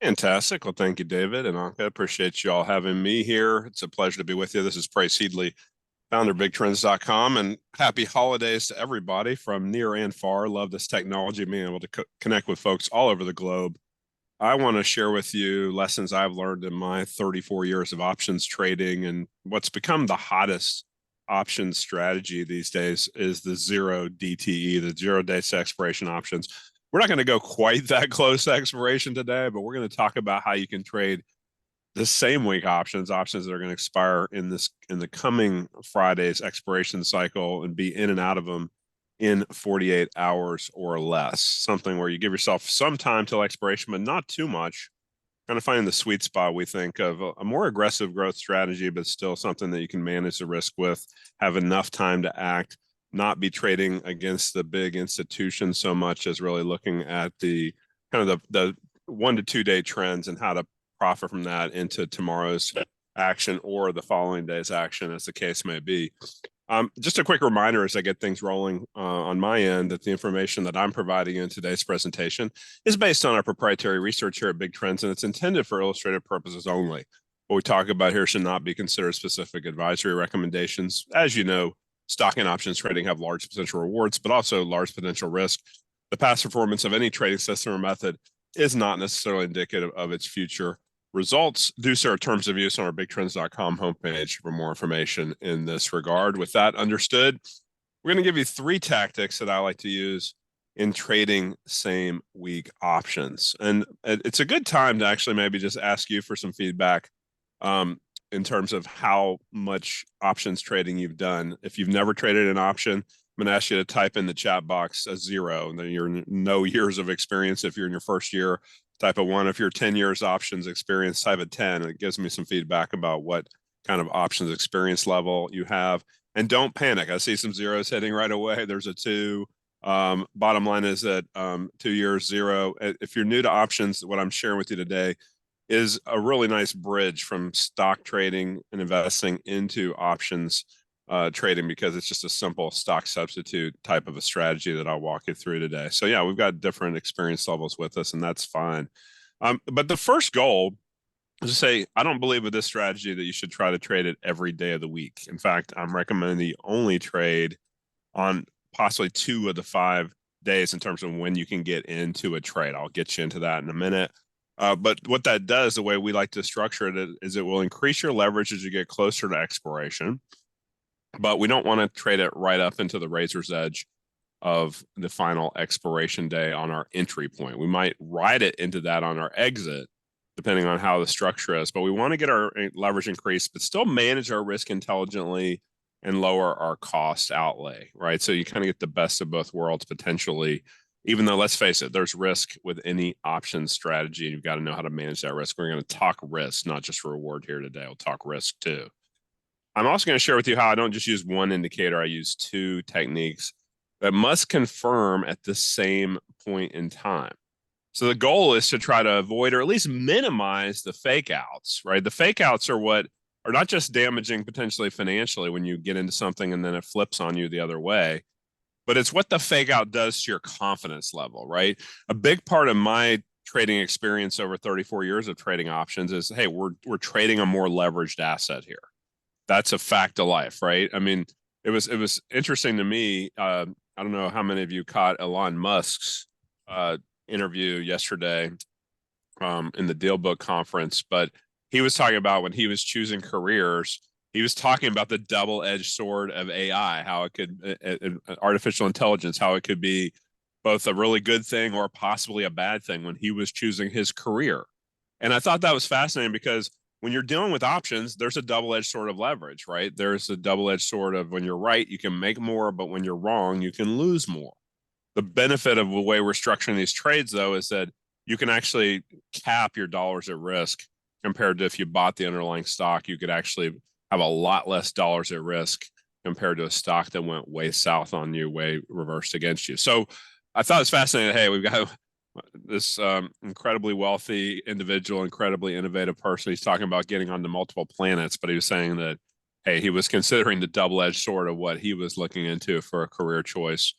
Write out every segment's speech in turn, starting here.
Fantastic. Well, thank you, David and Anka. Appreciate you all having me here. It's a pleasure to be with you. This is Price Headley, founder of BigTrends.com, and happy holidays to everybody from near and far. Love this technology, being able to connect with folks all over the globe. I want to share with you lessons I've learned in my 34 years of options trading, and what's become the hottest options strategy these days is the zero DTE, the 0 day to expiration options. We're not going to go quite that close to expiration today, but we're going to talk about how you can trade the same week options that are going to expire in the coming Friday's expiration cycle and be in and out of them in 48 hours or less. Something where you give yourself some time till expiration, but not too much. Kind of finding the sweet spot, we think, of a more aggressive growth strategy, but still something that you can manage the risk with, have enough time to act, not be trading against the big institutions so much as really looking at the kind of the 1 to 2 day trends and how to profit from that into tomorrow's action or the following day's action, as the case may be. Just a quick reminder as I get things rolling on my end that the information that I'm providing in today's presentation is based on our proprietary research here at Big Trends, and it's intended for illustrative purposes only. What we talk about here should not be considered specific advisory recommendations. As you know, stock and options trading have large potential rewards, but also large potential risk. The past performance of any trading system or method is not necessarily indicative of its future results. Do so our terms of use on our BigTrends.com homepage for more information in this regard. With that understood, we're going to give you 3 tactics that I like to use in trading same week options. And it's a good time to actually maybe just ask you for some feedback in terms of how much options trading you've done. If you've never traded an option, I'm going to ask you to type in the chat box a 0, and then you're no years of experience. If you're in your first year, type a 1. If you're 10 years options experience, type a 10. It gives me some feedback about what kind of options experience level you have. And don't panic. I see some zeros hitting right away. There's a 2. Bottom line is that 2 years, 0. If you're new to options, what I'm sharing with you today is a really nice bridge from stock trading and investing into options trading, because it's just a simple stock substitute type of a strategy that I'll walk you through today. So yeah, we've got different experience levels with us, and that's fine. But the first goal is to say, I don't believe with this strategy that you should try to trade it every day of the week. In fact, I'm recommending you only trade on possibly 2 of the 5 days in terms of when you can get into a trade. I'll get you into that in a minute. But what that does, the way we like to structure it, is it will increase your leverage as you get closer to expiration. But we don't want to trade it right up into the razor's edge of the final expiration day on our entry point. We might ride it into that on our exit, depending on how the structure is. But we want to get our leverage increased, but still manage our risk intelligently and lower our cost outlay, right? So you kind of get the best of both worlds potentially, even though, let's face it, there's risk with any option strategy. You've got to know how to manage that risk. We're going to talk risk, not just reward here today. We'll talk risk too. I'm also going to share with you how I don't just use one indicator. I use 2 techniques that must confirm at the same point in time. So the goal is to try to avoid or at least minimize the fake outs, right? The fake outs are what are not just damaging potentially financially when you get into something and then it flips on you the other way, but it's what the fake out does to your confidence level, right? A big part of my trading experience over 34 years of trading options is, hey, we're trading a more leveraged asset here. That's a fact of life, right? I mean, it was interesting to me. I don't know how many of you caught Elon Musk's interview yesterday in the Deal Book conference, but he was talking about when he was choosing careers, he was talking about the double-edged sword of AI, how it could, artificial intelligence, how it could be both a really good thing or possibly a bad thing when he was choosing his career. And I thought that was fascinating because when you're dealing with options, there's a double-edged sword of leverage, right? There's a double-edged sword of when you're right, you can make more, but when you're wrong, you can lose more. The benefit of the way we're structuring these trades, though, is that you can actually cap your dollars at risk compared to if you bought the underlying stock. You could actually have a lot less dollars at risk compared to a stock that went way south on you, way reversed against you. So I thought it was fascinating. Hey, we've got this incredibly wealthy individual, incredibly innovative person. He's talking about getting onto multiple planets, but he was saying that, hey, he was considering the double-edged sword of what he was looking into for a career choice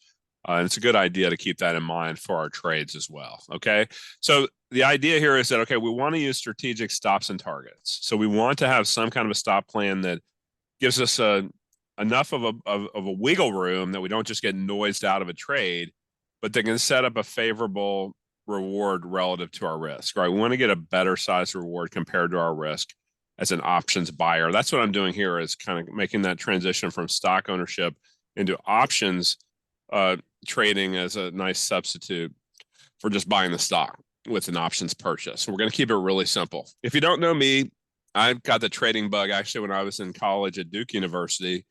And it's a good idea to keep that in mind for our trades as well. Okay. So the idea here is that, okay, we want to use strategic stops and targets. So we want to have some kind of a stop plan that gives us enough of a wiggle room that we don't just get noised out of a trade, but they can set up a favorable reward relative to our risk, right? We want to get a better size reward compared to our risk as an options buyer. That's what I'm doing here, is kind of making that transition from stock ownership into options trading as a nice substitute for just buying the stock with an options purchase. We're going to keep it really simple. If you don't know me, I got the trading bug actually when I was in college at Duke University.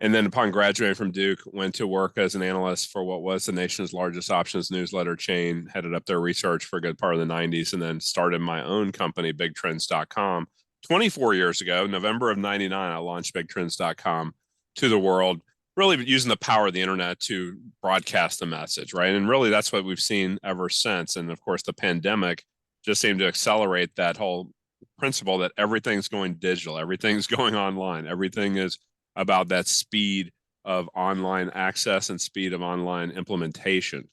And then upon graduating from Duke, went to work as an analyst for what was the nation's largest options newsletter chain, headed up their research for a good part of the 90s, and then started my own company, BigTrends.com. 24 years ago, November of 99, I launched BigTrends.com to the world, really using the power of the internet to broadcast the message, right? And really that's what we've seen ever since. And of course, the pandemic just seemed to accelerate that whole principle that everything's going digital, everything's going online, everything is about that speed of online access and speed of online implementation.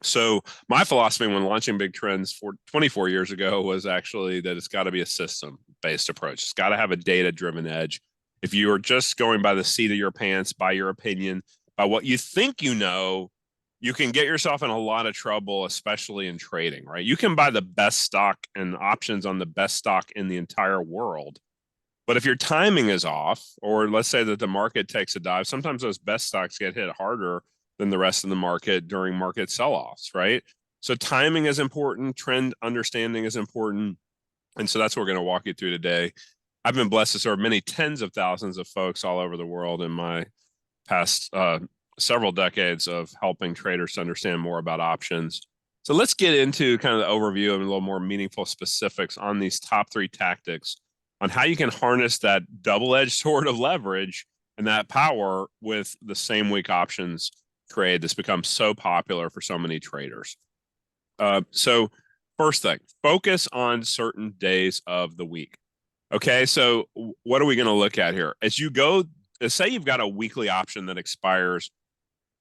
So my philosophy when launching Big Trends 24 years ago was actually that it's got to be a system-based approach. It's got to have a data-driven edge. If you are just going by the seat of your pants, by your opinion, by what you think you know, you can get yourself in a lot of trouble, especially in trading, right? You can buy the best stock and options on the best stock in the entire world. But if your timing is off, or let's say that the market takes a dive, sometimes those best stocks get hit harder than the rest of the market during market sell-offs, right? So timing is important, trend understanding is important. And so that's what we're going to walk you through today. I've been blessed to serve many tens of thousands of folks all over the world in my past several decades of helping traders to understand more about options. So let's get into kind of the overview and a little more meaningful specifics on these top 3 tactics on how you can harness that double-edged sword of leverage and that power with the same week options trade that's become so popular for so many traders. So first thing, focus on certain days of the week. Okay, so what are we going to look at here? As you go, say you've got a weekly option that expires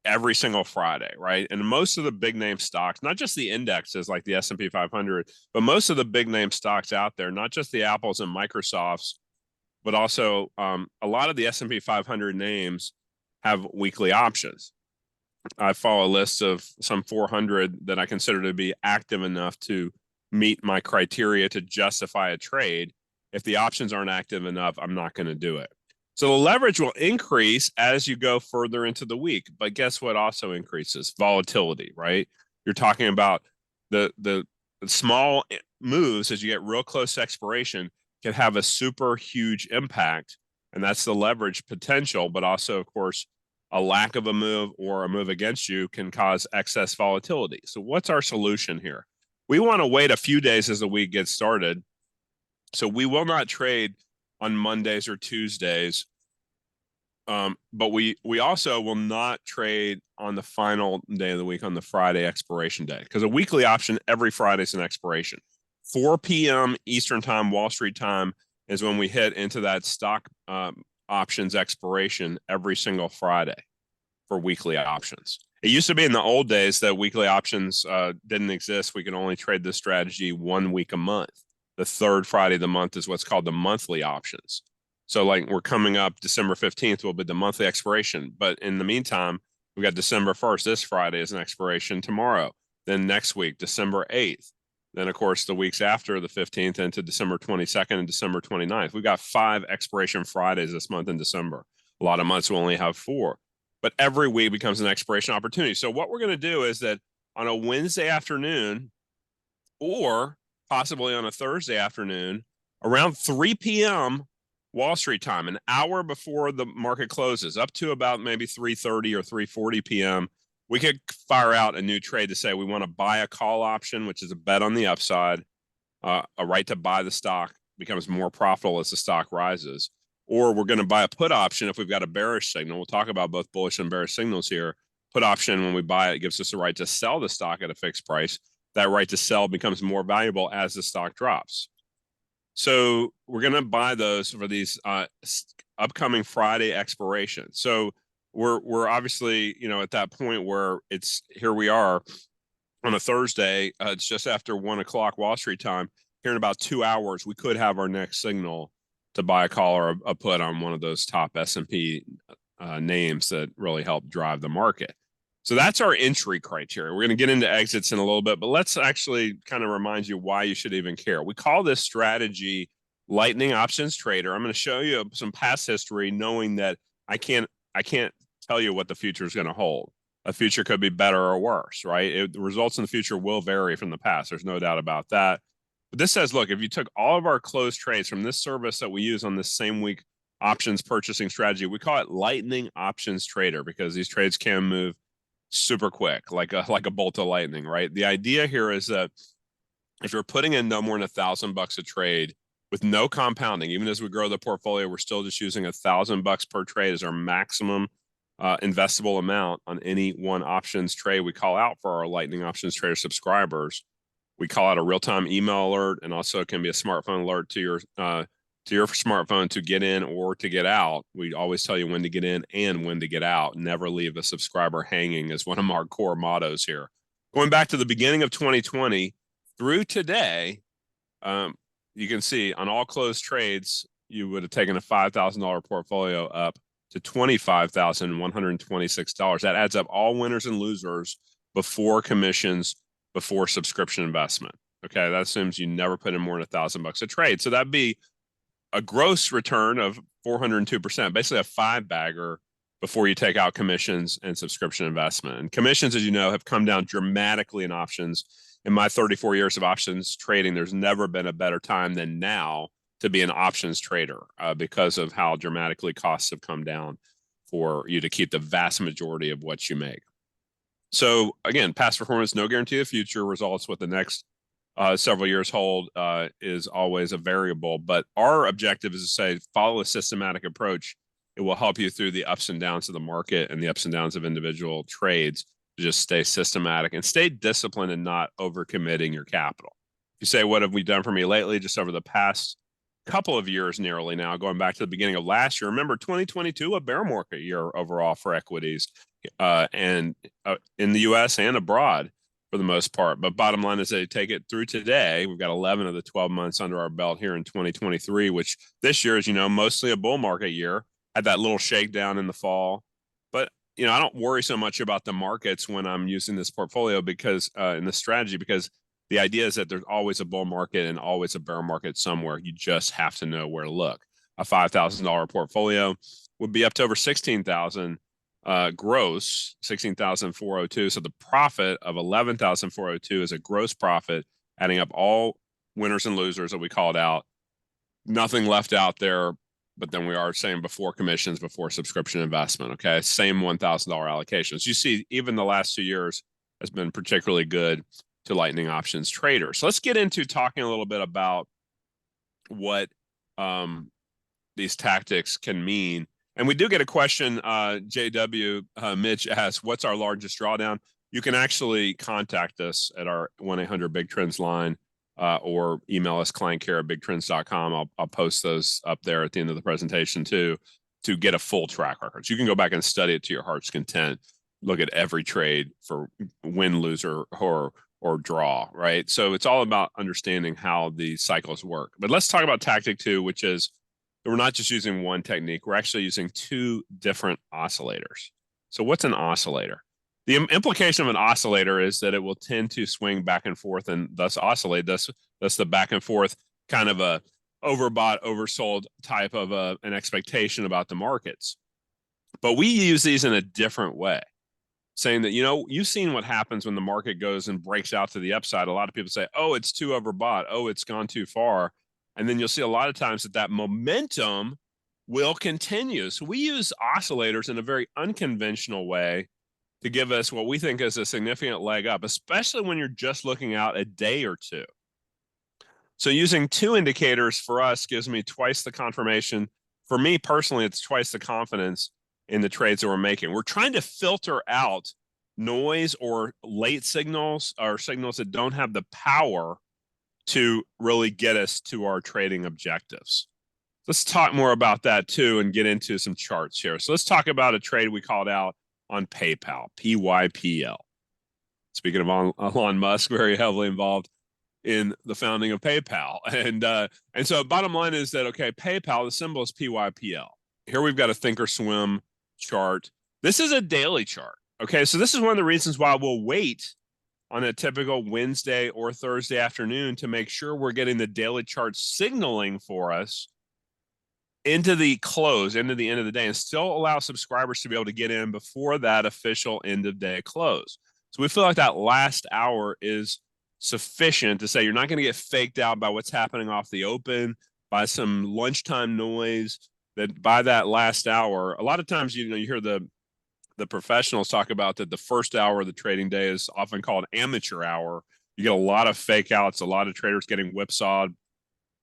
every single Friday, right? And most of the big name stocks, not just the indexes like the S&P 500, but most of the big name stocks out there, not just the Apples and Microsofts, but also a lot of the S&P 500 names have weekly options. I follow a list of some 400 that I consider to be active enough to meet my criteria to justify a trade. If the options aren't active enough, I'm not going to do it. So the leverage will increase as you go further into the week. But guess what also increases? Volatility, right? You're talking about the small moves as you get real close to expiration can have a super huge impact. And that's the leverage potential, but also, of course, a lack of a move or a move against you can cause excess volatility. So what's our solution here? We want to wait a few days as the week gets started. So we will not trade on Mondays or Tuesdays. But we also will not trade on the final day of the week on the Friday expiration day, because a weekly option every Friday is an expiration. 4 p.m. Eastern time, Wall Street time, is when we hit into that stock options expiration every single Friday for weekly options. It used to be in the old days that weekly options didn't exist. We could only trade this strategy 1 week a month. The third Friday of the month is what's called the monthly options. So like we're coming up December 15th will be the monthly expiration. But in the meantime, we got December 1st. This Friday is an expiration tomorrow. Then next week, December 8th. Then, of course, the weeks after the 15th into December 22nd and December 29th. We've got 5 expiration Fridays this month in December. A lot of months will only have 4. But every week becomes an expiration opportunity. So what we're going to do is that on a Wednesday afternoon or possibly on a Thursday afternoon, around 3 p.m. Wall Street time, an hour before the market closes, up to about maybe 3:30 or 3:40 p.m., we could fire out a new trade to say we want to buy a call option, which is a bet on the upside. A right to buy the stock becomes more profitable as the stock rises. Or we're going to buy a put option if we've got a bearish signal. We'll talk about both bullish and bearish signals here. Put option, when we buy it, gives us the right to sell the stock at a fixed price. That right to sell becomes more valuable as the stock drops. So we're going to buy those for these upcoming Friday expirations. So we're obviously, at that point where here we are on a Thursday. It's just after 1 o'clock Wall Street time. Here in about 2 hours, we could have our next signal to buy a call or a put on one of those top S&P names that really help drive the market. So that's our entry criteria. We're going to get into exits in a little bit, but let's actually kind of remind you why you should even care. We call this strategy Lightning Options Trader. I'm going to show you some past history, knowing that I can't tell you what the future is going to hold. A future could be better or worse, right? The results in the future will vary from the past. There's no doubt about that. But this says, look, if you took all of our closed trades from this service that we use on this same week options purchasing strategy, we call it Lightning Options Trader because these trades can move super quick, like a bolt of lightning, right? The idea here is that if you're putting in no more than $1,000 a trade with no compounding, even as we grow the portfolio, we're still just using $1,000 per trade as our maximum investable amount on any one options trade. We call out for our Lightning Options Trader subscribers. We call out a real-time email alert, and also it can be a smartphone alert to your smartphone to get in or to get out. We always tell you when to get in and when to get out. Never leave a subscriber hanging is one of our core mottos here. Going back to the beginning of 2020 through today, you can see on all closed trades, you would have taken a $5,000 portfolio up to $25,126. That adds up all winners and losers before commissions, before subscription investment. Okay, that assumes you never put in more than $1,000 a trade. So that'd be a gross return of 402%, basically a 5-bagger before you take out commissions and subscription investment. And commissions, as you know, have come down dramatically in options. In my 34 years of options trading, there's never been a better time than now to be an options trader because of how dramatically costs have come down for you to keep the vast majority of what you make. So again, past performance, no guarantee of future results. What the next several years hold is always a variable, but our objective is to say, follow a systematic approach. It will help you through the ups and downs of the market and the ups and downs of individual trades to just stay systematic and stay disciplined and not overcommitting your capital. If you say, what have we done for me lately? Just over the past couple of years nearly now, going back to the beginning of last year, remember 2022, a bear market year overall for equities and in the US and abroad for the most part. But bottom line is they take it through today. We've got 11 of the 12 months under our belt here in 2023, which this year is, mostly a bull market year. Had that little shakedown in the fall. But, I don't worry so much about the markets when I'm using this portfolio because in this strategy, because the idea is that there's always a bull market and always a bear market somewhere. You just have to know where to look. A $5,000 portfolio would be up to over $16,000 gross, $16,402. So the profit of $11,402 is a gross profit, adding up all winners and losers that we called out. Nothing left out there, but then we are saying before commissions, before subscription investment. Okay, same $1,000 allocations. You see, even the last 2 years has been particularly good to Lightning Options Trader. So let's get into talking a little bit about what these tactics can mean. And we do get a question, JW Mitch asks, what's our largest drawdown? You can actually contact us at our 1-800-BIG-TRENDS line or email us clientcare@bigtrends.com. I'll post those up there at the end of the presentation too, to get a full track record. So you can go back and study it to your heart's content. Look at every trade for win, lose, or draw, right? So it's all about understanding how the cycles work. But let's talk about tactic 2, which is we're not just using one technique. We're actually using 2 different oscillators. So what's an oscillator? The implication of an oscillator is that it will tend to swing back and forth and thus oscillate. That's the back and forth kind of a overbought, oversold type of an expectation about the markets. But we use these in a different way, saying that, you've seen what happens when the market goes and breaks out to the upside. A lot of people say, oh, it's too overbought. Oh, it's gone too far. And then you'll see a lot of times that momentum will continue. So we use oscillators in a very unconventional way to give us what we think is a significant leg up, especially when you're just looking out a day or two. So using 2 indicators for us gives me twice the confirmation. For me personally, it's twice the confidence in the trades that we're making. We're trying to filter out noise or late signals or signals that don't have the power to really get us to our trading objectives. let's talk more about that too and get into some charts here. So let's talk about a trade we called out on PayPal, PYPL. Speaking of Elon Musk, very heavily involved in the founding of PayPal. And so bottom line is that, okay, PayPal, the symbol is PYPL. Here we've got a thinkorswim chart. This is a daily chart. Okay, so this is one of the reasons why we'll wait on a typical Wednesday or Thursday afternoon to make sure we're getting the daily chart signaling for us into the close, into the end of the day, and still allow subscribers to be able to get in before that official end of day close. So we feel like that last hour is sufficient to say you're not going to get faked out by what's happening off the open, by some lunchtime noise, that by that last hour, a lot of times, you hear the professionals talk about that the first hour of the trading day is often called amateur hour. You get a lot of fake outs, a lot of traders getting whipsawed,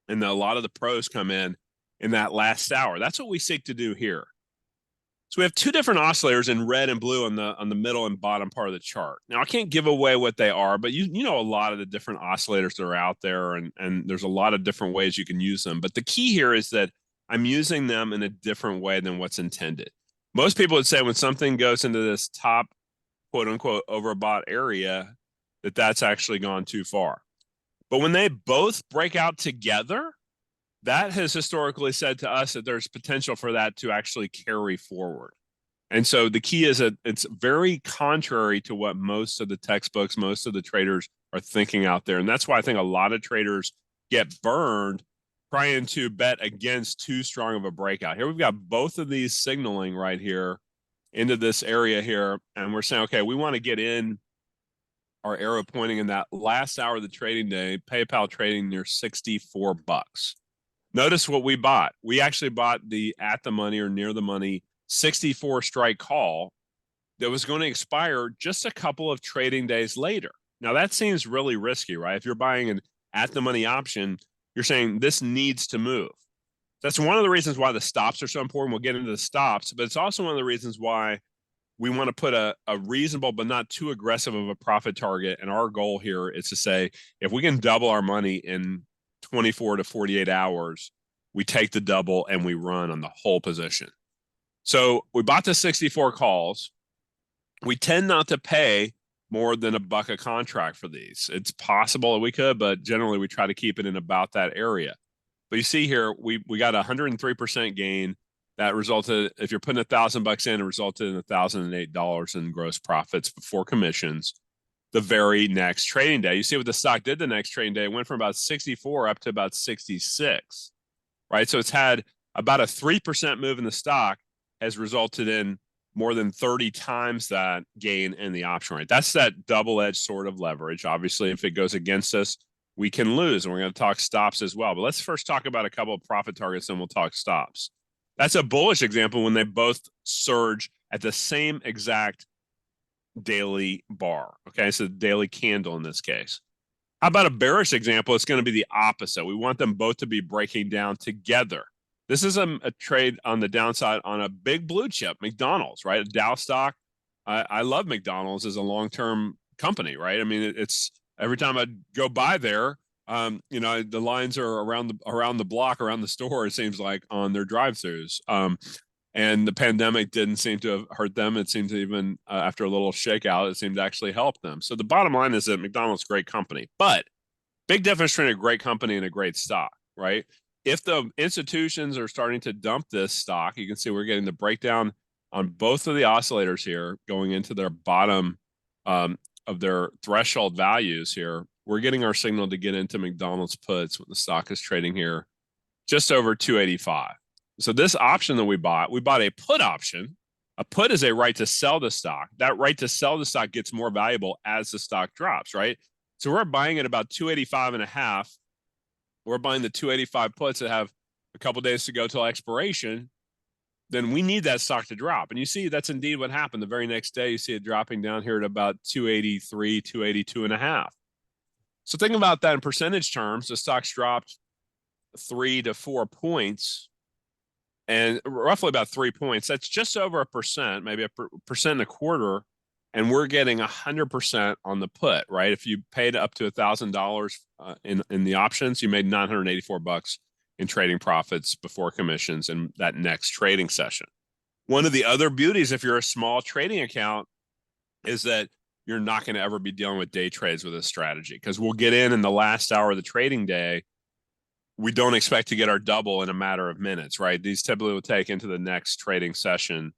and a lot of the pros come in that last hour. That's what we seek to do here. So we have two different oscillators in red and blue on the middle and bottom part of the chart. Now I can't give away what they are, but you know a lot of the different oscillators that are out there, and there's a lot of different ways you can use them. But the key here is that I'm using them in a different way than what's intended. Most people would say when something goes into this top quote unquote overbought area, that's actually gone too far. But when they both break out together, that has historically said to us that there's potential for that to actually carry forward. And so the key is that it's very contrary to what most of the textbooks, most of the traders are thinking out there. And that's why I think a lot of traders get burned trying to bet against too strong of a breakout. Here we've got both of these signaling right here into this area here. And we're saying, okay, we want to get in our arrow pointing in that last hour of the trading day, PayPal trading near 64 bucks. Notice what we bought. We actually bought the at the money or near the money 64 strike call that was going to expire just a couple of trading days later. Now that seems really risky, right? If you're buying an at the money option, you're saying this needs to move. That's one of the reasons why the stops are so important. We'll get into the stops, but it's also one of the reasons why we want to put a reasonable but not too aggressive of a profit target. And our goal here is to say, if we can double our money in 24 to 48 hours, we take the double and we run on the whole position. So we bought the 64 calls. We tend not to pay more than $1 a contract for these. It's possible that we could, but generally we try to keep it in about that area. But you see here, we got 103% gain. That resulted, if you're putting $1,000 in, it resulted in $1,008 in gross profits before commissions the very next trading day. You see what the stock did the next trading day. It went from about 64 up to about 66, right? So it's had about a 3% move in the stock has resulted in more than 30 times that gain in the option rate. That's that double-edged sort of leverage. Obviously, if it goes against us, we can lose, and we're going to talk stops as well. But let's first talk about a couple of profit targets, and we'll talk stops. That's a bullish example when they both surge at the same exact daily bar. Okay, so daily candle in this case. How about a bearish example? It's going to be the opposite. We want them both to be breaking down together. This is a trade on the downside on a big blue chip, McDonald's, right? A Dow stock. I love McDonald's as a long-term company, right? I mean, it's every time I go by there, the lines are around the block, around the store, it seems like, on their drive-throughs. And the pandemic didn't seem to have hurt them. It seemed to even, after a little shakeout, it seemed to actually help them. So the bottom line is that McDonald's is a great company, but big difference between a great company and a great stock, right? If the institutions are starting to dump this stock, you can see we're getting the breakdown on both of the oscillators here going into their bottom of their threshold values here. We're getting our signal to get into McDonald's puts when the stock is trading here just over 285. So this option that we bought a put option. A put is a right to sell the stock. That right to sell the stock gets more valuable as the stock drops, right? So we're buying at about 285 and a half. We're buying the 285 puts that have a couple days to go till expiration. Then we need that stock to drop. And you see that's indeed what happened. The very next day, you see it dropping down here at about 283, 282 and a half. So think about that in percentage terms. The stock's dropped 3 to 4 points and roughly about 3 points. That's just over 1%, maybe a percent and a quarter. And we're getting 100% on the put, right? If you paid up to $1,000 in the options, you made $984 in trading profits before commissions in that next trading session. One of the other beauties, if you're a small trading account, is that you're not going to ever be dealing with day trades with this strategy, because we'll get in the last hour of the trading day. We don't expect to get our double in a matter of minutes, right? These typically will take into the next trading session,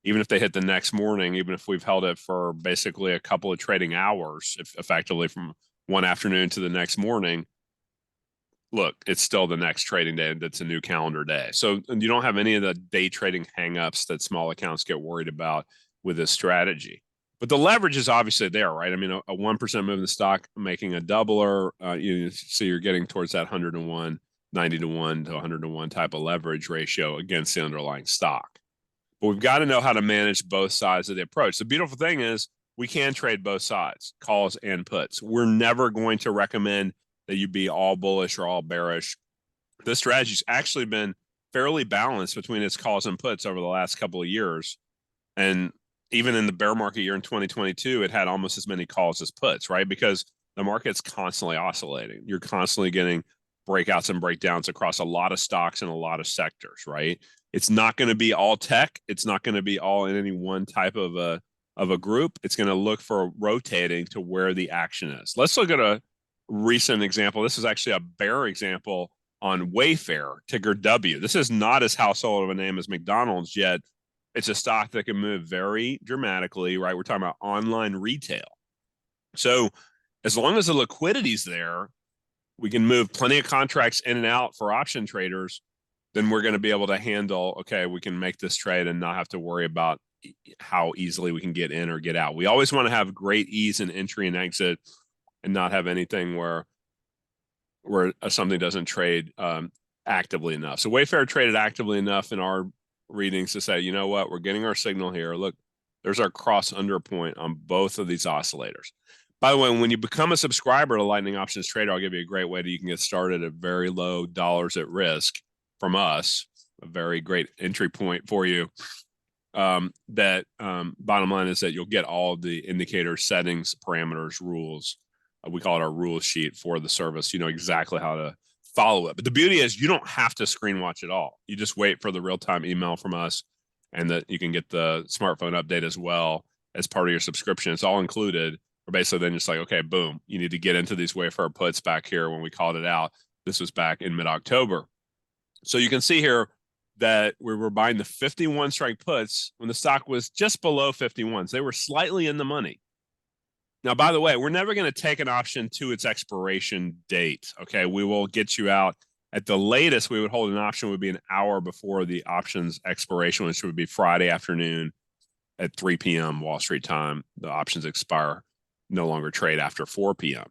even if they hit the next morning, even if we've held it for basically a couple of trading hours, effectively from one afternoon to the next morning. Look, it's still the next trading day, and it's a new calendar day. So you don't have any of the day trading hangups that small accounts get worried about with this strategy. But the leverage is obviously there, right? I mean, a 1% move in the stock making a doubler, so you're getting towards that 101, 90-1 to 101 type of leverage ratio against the underlying stock. But we've got to know how to manage both sides of the approach. The beautiful thing is we can trade both sides, calls and puts. We're never going to recommend that you be all bullish or all bearish. This strategy's actually been fairly balanced between its calls and puts over the last couple of years. And even in the bear market year in 2022, it had almost as many calls as puts, right? Because the market's constantly oscillating. You're constantly getting breakouts and breakdowns across a lot of stocks and a lot of sectors, right? It's not going to be all tech. It's not going to be all in any one type of a group. It's going to look for rotating to where the action is. Let's look at a recent example. This is actually a bear example on Wayfair, ticker W. This is not as household of a name as McDonald's, yet it's a stock that can move very dramatically, right? We're talking about online retail. So as long as the liquidity's there, we can move plenty of contracts in and out for option traders. Then we're going to be able to handle, okay, we can make this trade and not have to worry about how easily we can get in or get out. We always want to have great ease in entry and exit, and not have anything where something doesn't trade actively enough. So Wayfair traded actively enough in our readings to say, you know what, we're getting our signal here. Look, there's our cross under point on both of these oscillators. By the way, when you become a subscriber to Lightning Options Trader, I'll give you a great way that you can get started at very low dollars at risk from us. A very great entry point for you. Bottom line is that you'll get all of the indicators, settings, parameters, rules. We call it our rule sheet for the service. You know exactly how to follow it. But the beauty is you don't have to screen watch at all. You just wait for the real-time email from us, and that you can get the smartphone update as well as part of your subscription. It's all included. Or basically then just like, okay, boom, you need to get into these Wayfair puts back here when we called it out. This was back in mid-October. So you can see here that we were buying the 51 strike puts when the stock was just below 51s. They were slightly in the money. Now, by the way, we're never going to take an option to its expiration date. Okay, we will get you out at the latest. We would hold an option would be an hour before the option's expiration, which would be Friday afternoon at 3 p.m. Wall Street time. The options expire, no longer trade after 4 p.m.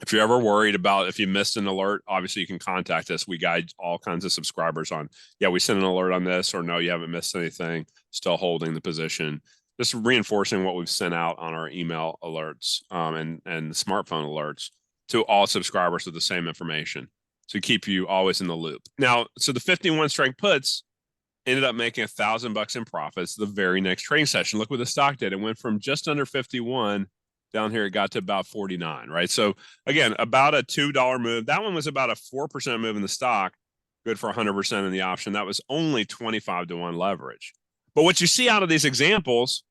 If you're ever worried about if you missed an alert, obviously you can contact us. We guide all kinds of subscribers on, yeah, we sent an alert on this, or no, you haven't missed anything, still holding the position. Just reinforcing what we've sent out on our email alerts and smartphone alerts to all subscribers with the same information to keep you always in the loop. Now, so the 51 strike puts ended up making $1,000 in profits the very next trading session. Look what the stock did. It went from just under 51 down here. It got to about 49, right? So again, about a $2 move. That one was about a 4% move in the stock, good for 100% in the option. That was only 25-1 leverage. But what you see out of these examples,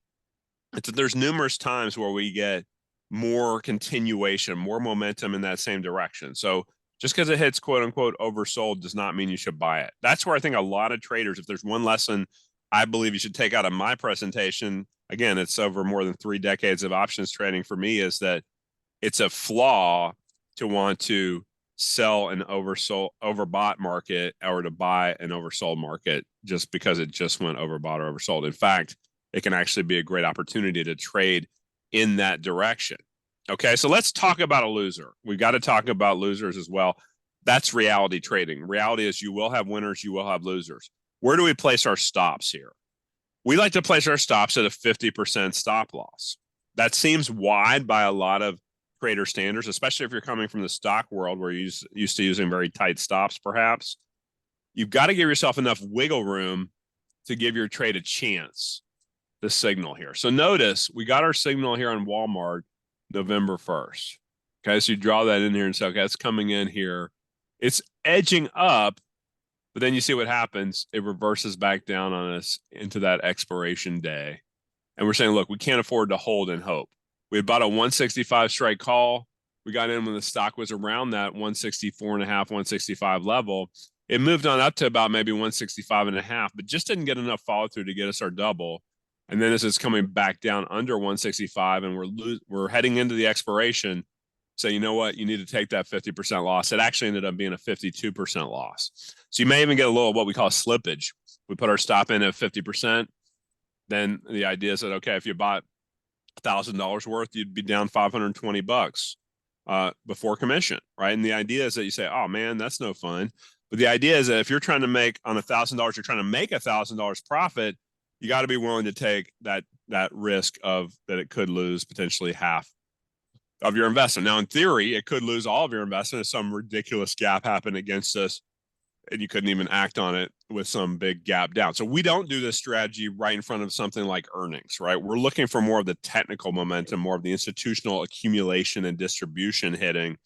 it's that there's numerous times where we get more continuation, more momentum in that same direction. So just because it hits quote unquote oversold does not mean you should buy it. That's where I think a lot of traders, if there's one lesson I believe you should take out of my presentation, again, it's over more than 3 decades of options trading for me, is that it's a flaw to want to sell an overbought market or to buy an oversold market just because it just went overbought or oversold. In fact, it can actually be a great opportunity to trade in that direction. Okay, so let's talk about a loser. We've got to talk about losers as well. That's reality trading. Reality is you will have winners, you will have losers. Where do we place our stops here? We like to place our stops at a 50% stop loss. That seems wide by a lot of trader standards, especially if you're coming from the stock world where you're used to using very tight stops, perhaps. You've got to give yourself enough wiggle room to give your trade a chance, the signal here. So notice we got our signal here on Walmart November 1st. Okay, so you draw that in here and say, okay, it's coming in here. It's edging up But then you see what happens. It reverses back down on us into that expiration day. And we're saying, look, we can't afford to hold and hope. We had bought a 165 strike call. We got in when the stock was around that 164 and a half, 165 level. It moved on up to about maybe 165 and a half, but just didn't get enough follow through to get us our double. And then as it's coming back down under 165 and we're heading into the expiration, say, you know what, you need to take that 50% loss. It actually ended up being a 52% loss. So you may even get a little what we call slippage. We put our stop in at 50%. Then the idea is that, okay, if you bought $1,000 worth, you'd be down $520 before commission, right? And the idea is that you say, oh man, that's no fun. But the idea is that if you're trying to make on $1,000, you're trying to make $1,000 profit, you got to be willing to take that risk of that it could lose potentially half of your investment. Now, in theory, it could lose all of your investment if some ridiculous gap happened against us and you couldn't even act on it with some big gap down. So we don't do this strategy right in front of something like earnings, right? We're looking for more of the technical momentum, more of the institutional accumulation and distribution hitting,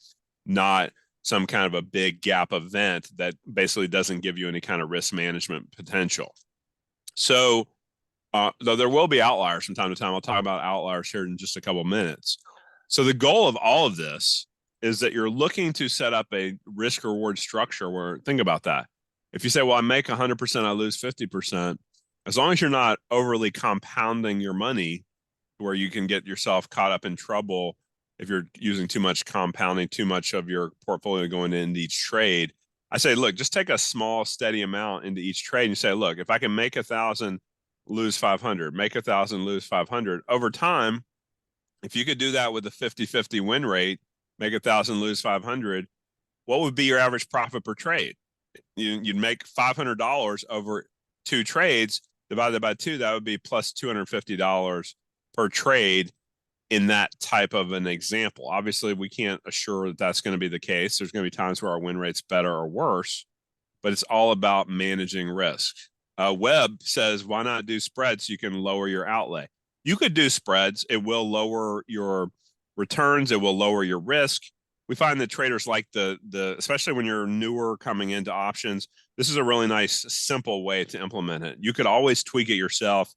not some kind of a big gap event that basically doesn't give you any kind of risk management potential. So though there will be outliers from time to time, I'll talk about outliers here in just a couple of minutes. So the goal of all of this is that you're looking to set up a risk reward structure where, think about that. If you say, well, I make 100%, I lose 50%, as long as you're not overly compounding your money where you can get yourself caught up in trouble if you're using too much compounding, too much of your portfolio going into each trade, I say, look, just take a small, steady amount into each trade and you say, look, if I can make 1,000, lose 500, make 1,000, lose 500 over time, if you could do that with a 50-50 win rate, make 1,000, lose 500, what would be your average profit per trade? You'd make $500 over 2 trades divided by 2. That would be plus $250 per trade in that type of an example. Obviously, we can't assure that that's going to be the case. There's going to be times where our win rate's better or worse, but it's all about managing risk. Webb says, why not do spreads so you can lower your outlay? You could do spreads. It will lower your returns. It will lower your risk. We find that traders like especially when you're newer coming into options, this is a really nice, simple way to implement it. You could always tweak it yourself,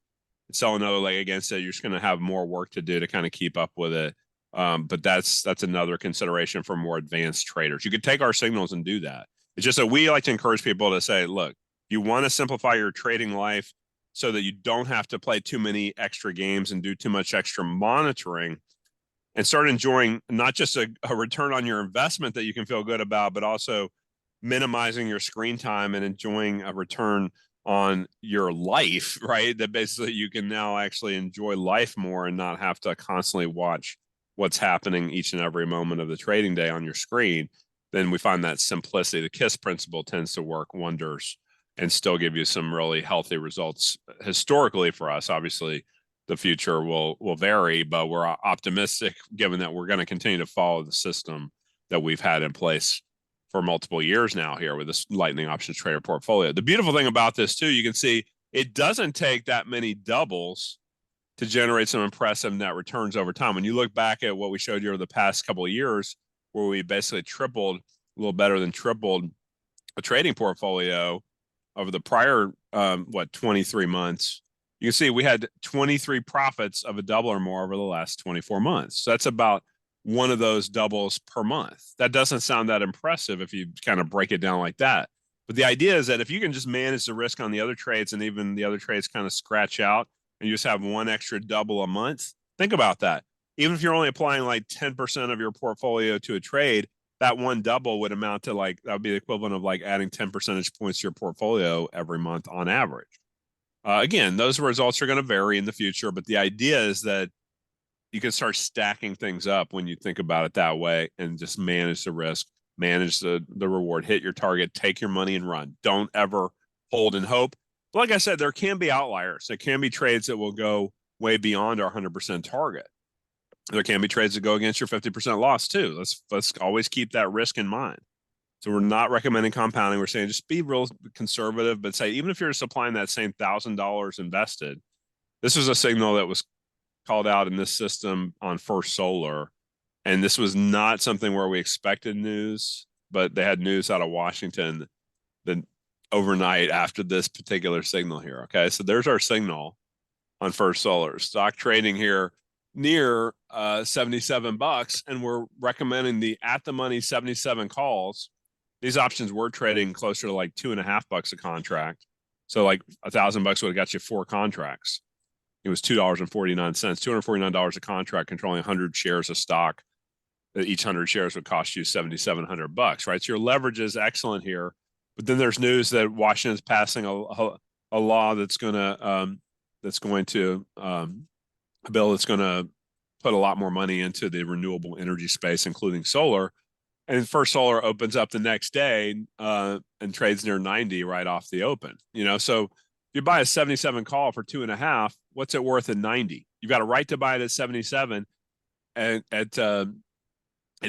sell another leg against it. You're just going to have more work to do to kind of keep up with it. But that's another consideration for more advanced traders. You could take our signals and do that. It's just that we like to encourage people to say, look, you want to simplify your trading life so that you don't have to play too many extra games and do too much extra monitoring, and start enjoying not just a return on your investment that you can feel good about, but also minimizing your screen time and enjoying a return on your life, right? That basically you can now actually enjoy life more and not have to constantly watch what's happening each and every moment of the trading day on your screen. Then we find that simplicity, the KISS principle, tends to work wonders and still give you some really healthy results historically for us. Obviously, the future will vary, but we're optimistic given that we're going to continue to follow the system that we've had in place for multiple years now here with this Lightning Options Trader portfolio. The beautiful thing about this too, you can see it doesn't take that many doubles to generate some impressive net returns over time. When you look back at what we showed you over the past couple of years, where we basically tripled, a little better than tripled a trading portfolio over the prior, 23 months, you can see we had 23 profits of a double or more over the last 24 months. So that's about one of those doubles per month. That doesn't sound that impressive if you kind of break it down like that. But the idea is that if you can just manage the risk on the other trades and even the other trades kind of scratch out and you just have one extra double a month, think about that. Even if you're only applying like 10% of your portfolio to a trade, that one double would amount to that would be the equivalent of adding 10 percentage points to your portfolio every month on average. Again, those results are going to vary in the future, but the idea is that you can start stacking things up when you think about it that way and just manage the risk, manage the reward, hit your target, take your money and run. Don't ever hold and hope. But like I said, there can be outliers. There can be trades that will go way beyond our 100% target. There can be trades that go against your 50% loss too. Let's always keep that risk in mind. So we're not recommending compounding. We're saying just be real conservative, but say even if you're just applying that same $1,000 invested, this was a signal that was called out in this system on First Solar. And this was not something where we expected news, but they had news out of Washington that overnight after this particular signal here. Okay, so there's our signal on First Solar. Stock trading here near $77, and we're recommending the at the money 77 calls. These options were trading closer to like $2.50 a contract. So like $1,000 would have got you 4 contracts. It was $2.49, $249 a contract, controlling 100 shares of stock. Each 100 shares would cost you $7,700, right? So your leverage is excellent here. But then there's news that Washington's passing a law that's going to a bill that's going to put a lot more money into the renewable energy space, including solar. And First Solar opens up the next day and trades near 90 right off the open. So if you buy a 77 call for 2.5, what's it worth at 90? You've got a right to buy it at 77, and at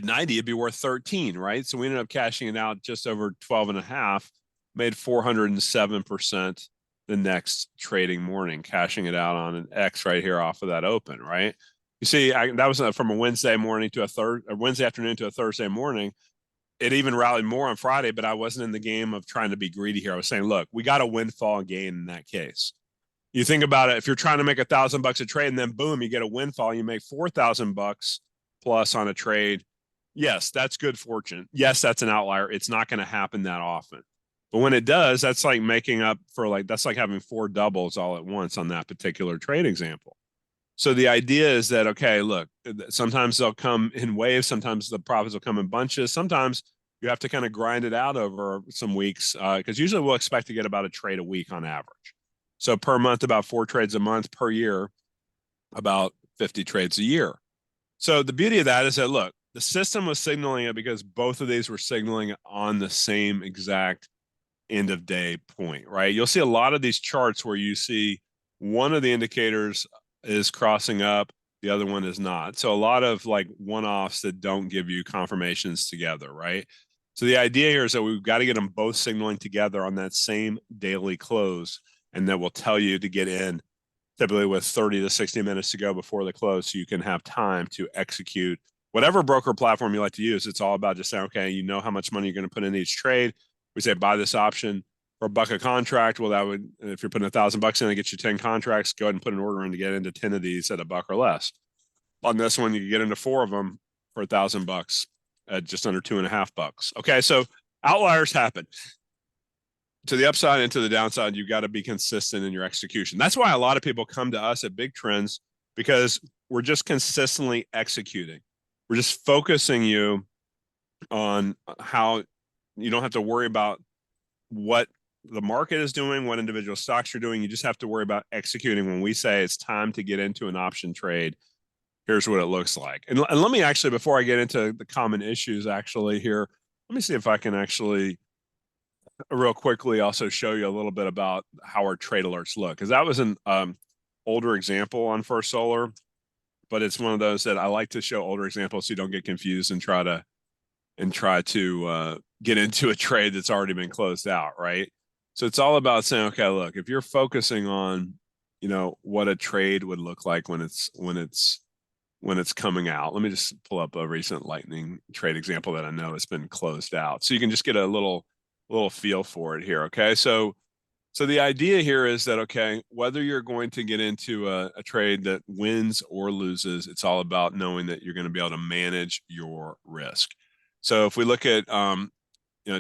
90 it'd be worth 13, right? So we ended up cashing it out just over 12.5, made 407% the next trading morning, cashing it out on an X right here off of that open, right? You see, that was from a Wednesday morning to a Wednesday afternoon to a Thursday morning. It even rallied more on Friday, but I wasn't in the game of trying to be greedy here. I was saying, look, we got a windfall gain in that case. You think about it, if you're trying to make $1,000 a trade and then boom, you get a windfall, you make $4,000 plus on a trade. Yes, that's good fortune. Yes, that's an outlier. It's not going to happen that often. But when it does, that's like making up for that's like having 4 doubles all at once on that particular trade example. So the idea is that, okay, look, sometimes they'll come in waves. Sometimes the profits will come in bunches. Sometimes you have to kind of grind it out over some weeks because usually we'll expect to get about a trade a week on average. So per month, about 4 trades a month. Per year, about 50 trades a year. So the beauty of that is that, look, the system was signaling it because both of these were signaling on the same exact end of day point, right? You'll see a lot of these charts where you see one of the indicators is crossing up, the other one is not. So a lot of like one-offs that don't give you confirmations together, right? So the idea here is that we've got to get them both signaling together on that same daily close, and that will tell you to get in typically with 30 to 60 minutes to go before the close, so you can have time to execute whatever broker platform you like to use. It's all about just saying, okay, you know how much money you're going to put in each trade. We say buy this option for $1 a contract. Well, that would, if you're putting $1,000 in, it gets you 10 contracts. Go ahead and put an order in to get into 10 of these at $1 or less. On this one, you can get into 4 of them for $1,000 at just under $2.50. Okay, so outliers happen. To the upside and to the downside, you've got to be consistent in your execution. That's why a lot of people come to us at Big Trends, because we're just consistently executing. We're just focusing you on how you don't have to worry about what the market is doing, what individual stocks you're doing. You just have to worry about executing. When we say it's time to get into an option trade, here's what it looks like. And let me actually, before I get into the common issues actually here, let me see if I can actually real quickly also show you a little bit about how our trade alerts look, because that was an older example on First Solar, but it's one of those that I like to show older examples so you don't get confused and try to get into a trade that's already been closed out, right? So it's all about saying, okay, look, if you're focusing on, what a trade would look like when it's coming out. Let me just pull up a recent lightning trade example that I know has been closed out, so you can just get a little feel for it here. Okay, so the idea here is that, okay, whether you're going to get into a trade that wins or loses, it's all about knowing that you're going to be able to manage your risk. So if we look at